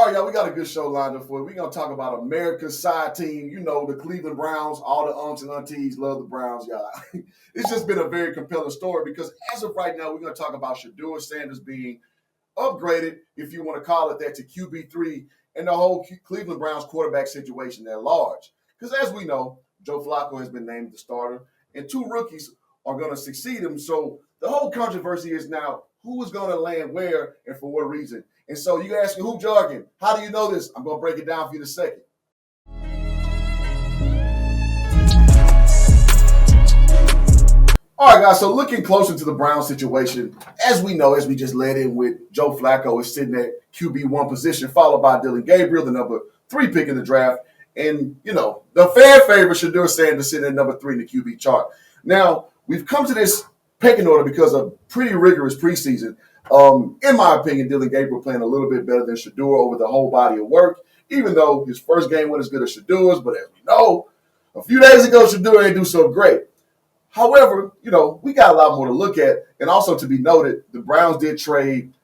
All right, y'all, we got a good show lined up for you. We're going to talk about America's side team. You know, the Cleveland Browns. All the aunts and aunties love the Browns, y'all. It's just been a very compelling story because as of right now, we're going to talk about Shedeur Sanders being upgraded, if you want to call it that, to QB3 and the whole Cleveland Browns quarterback situation at large. Because as we know, Joe Flacco has been named the starter, and two rookies are going to succeed him. So the whole controversy is now who is going to land where and for what reason. And so you ask me, who jargon? How do you know this? I'm going to break it down for you in a second. All right, guys, so looking closer to the Browns situation, as we know, as we just led in with, Joe Flacco is sitting at QB1 position, followed by Dylan Gabriel, the number 3 pick in the draft. And, you know, the fan favorite Shedeur Sanders sitting at number 3 in the QB chart. Now, we've come to this pecking order because of pretty rigorous preseason. In my opinion, Dylan Gabriel playing a little bit better than Shedeur over the whole body of work, even though his first game wasn't as good as Shedeur's. But as we know, a few days ago, Shedeur ain't do so great. However, you know, we got a lot more to look at. And also to be noted, the Browns did trade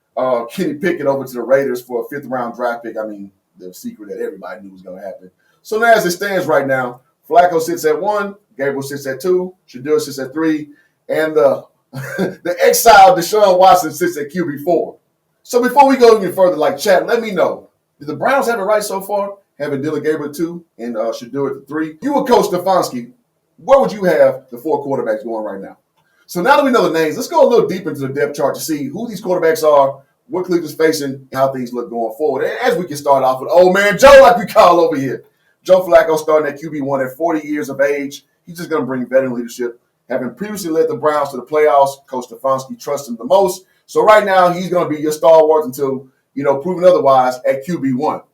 Kenny Pickett over to the Raiders for a 5th-round draft pick. I mean, the secret that everybody knew was going to happen. So now as it stands right now, Flacco sits at 1, Gabriel sits at 2, Shedeur sits at 3, and the exiled Deshaun Watson sits at QB4. So before we go even further, like chat, let me know, did the Browns have it right so far, having Dylan Gabriel at 2 and Shedeur at 3? You were Coach Stefanski. Where would you have the 4 quarterbacks going right now? So now that we know the names, let's go a little deep into the depth chart to see who these quarterbacks are, what Cleveland's facing, and how things look going forward. And as we can start off with old man Joe, like we call over here. Joe Flacco starting at QB1 at 40 years of age. He's just going to bring veteran leadership. Having previously led the Browns to the playoffs, Coach Stefanski trusts him the most. So right now, he's going to be your stalwart until, proven otherwise at QB1.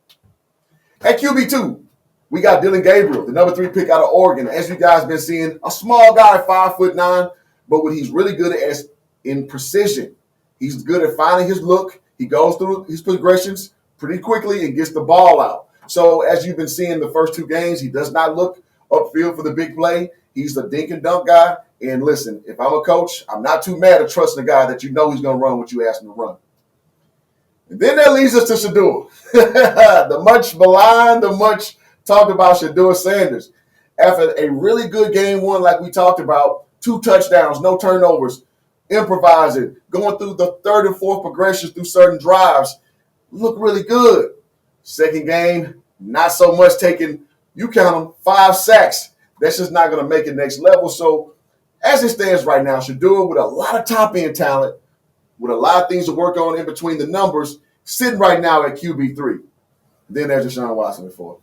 At QB2, we got Dylan Gabriel, the number 3 pick out of Oregon. As you guys been seeing, a small guy, 5'9", but what he's really good at is in precision. He's good at finding his look. He goes through his progressions pretty quickly and gets the ball out. So as you've been seeing the first 2 games, he does not look upfield for the big play. He's the dink and dunk guy. And listen, if I'm a coach, I'm not too mad at trusting a guy that you know he's going to run what you ask him to run. And then that leads us to Shedeur. The much maligned, the much talked about Shedeur Sanders. After a really good game 1, like we talked about, 2 touchdowns, no turnovers, improvising, going through the 3rd and 4th progressions through certain drives, looked really good. Second game, not so much taking, you count them, 5 sacks. That's just not going to make it next level. So as it stands right now, Shedeur with a lot of top-end talent, with a lot of things to work on in between the numbers, sitting right now at QB3. Then there's Deshaun Watson before.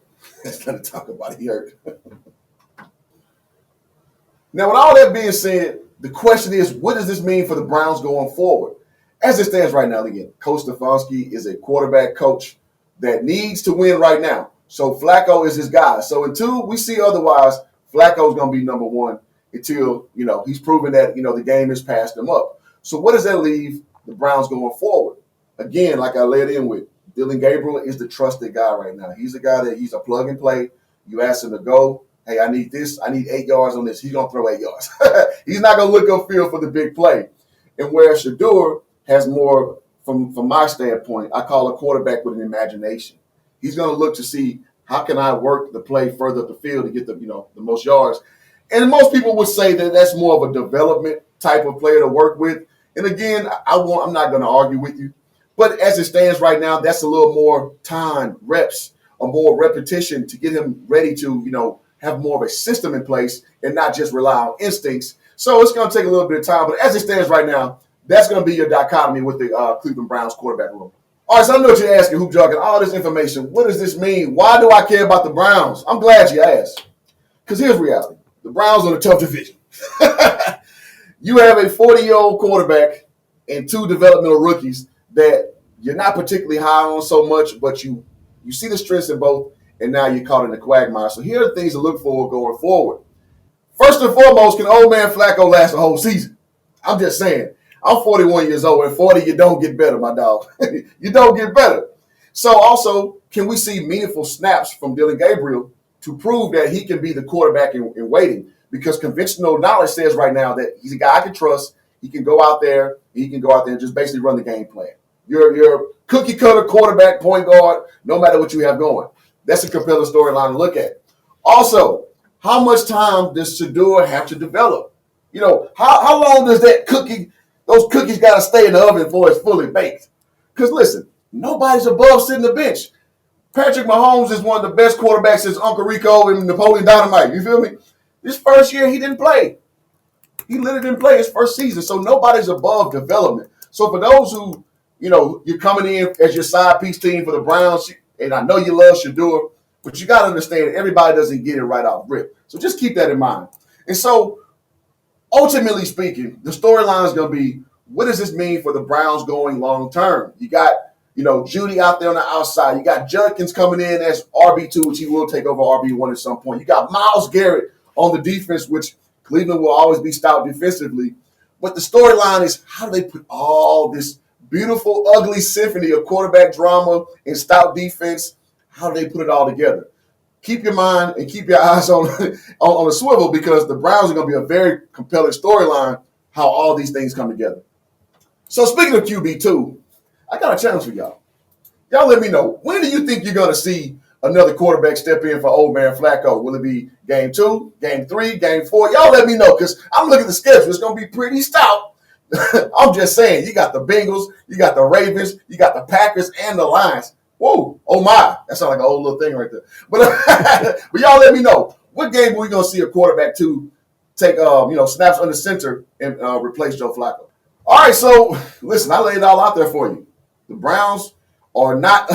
Let's let talk about it. He hurt. Now, with all that being said, the question is, what does this mean for the Browns going forward? As it stands right now, again, Coach Stefanski is a quarterback coach that needs to win right now. So Flacco is his guy. So until we see otherwise, Flacco's going to be number 1 until, he's proven that, the game has passed him up. So what does that leave the Browns going forward? Again, like I led in with, Dylan Gabriel is the trusted guy right now. He's the guy that he's a plug and play. You ask him to go, hey, I need this. I need 8 yards on this. He's going to throw 8 yards. He's not going to look upfield for the big play. And where Shedeur has more, from my standpoint, I call a quarterback with an imagination. He's going to look to see how can I work the play further up the field to get the most yards. And most people would say that that's more of a development type of player to work with. And again, I'm not going to argue with you. But as it stands right now, that's a little more time, reps, or more repetition to get him ready to, have more of a system in place and not just rely on instincts. So it's going to take a little bit of time. But as it stands right now, that's going to be your dichotomy with the Cleveland Browns quarterback room. All right, so I know what you're asking, Hoop Jargon, all this information. What does this mean? Why do I care about the Browns? I'm glad you asked. Because here's reality. The Browns are in a tough division. You have a 40-year-old quarterback and 2 developmental rookies that you're not particularly high on so much, but you see the strengths in both, and now you're caught in the quagmire. So here are the things to look for going forward. First and foremost, can old man Flacco last a whole season? I'm just saying. I'm 41 years old. At 40, you don't get better, my dog. You don't get better. So also, can we see meaningful snaps from Dylan Gabriel to prove that he can be the quarterback in waiting? Because conventional knowledge says right now that he's a guy I can trust. He can go out there and just basically run the game plan. Your cookie cutter quarterback, point guard, no matter what you have going. That's a compelling storyline to look at. Also, how much time does Shedeur have to develop? You know, how long does those cookies got to stay in the oven before it's fully baked? Because listen, nobody's above sitting the bench. Patrick Mahomes is one of the best quarterbacks since Uncle Rico and Napoleon Dynamite. You feel me? This first year, he didn't play. He literally didn't play his first season, so nobody's above development. So for those who, you're coming in as your side piece team for the Browns, and I know you love Shedeur, but you got to understand everybody doesn't get it right off rip. So just keep that in mind. And so ultimately speaking, the storyline is going to be, what does this mean for the Browns going long term? You got, Judy out there on the outside. You got Judkins coming in as RB2, which he will take over RB1 at some point. You got Myles Garrett on the defense, which Cleveland will always be stout defensively. But the storyline is, how do they put all this beautiful, ugly symphony of quarterback drama and stout defense, how do they put it all together? Keep your mind and keep your eyes on the swivel, because the Browns are going to be a very compelling storyline, how all these things come together. So speaking of QB2, I got a challenge for y'all. Y'all let me know, when do you think you're going to see another quarterback step in for old man Flacco? Will it be game 2, game 3, game 4? Y'all let me know, because I'm looking at the schedule. It's going to be pretty stout. I'm just saying, you got the Bengals, you got the Ravens, you got the Packers, and the Lions. Whoa, oh my. That sounds like an old little thing right there. But y'all let me know, what game are we going to see a quarterback to take snaps under center and replace Joe Flacco? All right, so listen, I laid it all out there for you. The Browns are not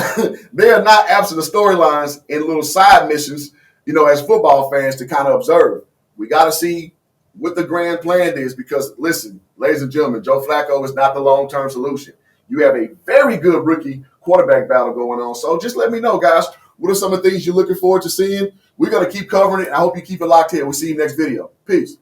they are not absent of storylines and little side missions, as football fans to kind of observe. We got to see what the grand plan is, because listen, ladies and gentlemen, Joe Flacco is not the long-term solution. You have a very good rookie quarterback battle going on. So just let me know, guys, what are some of the things you're looking forward to seeing? We're going to keep covering it. I hope you keep it locked in. We'll see you next video. Peace.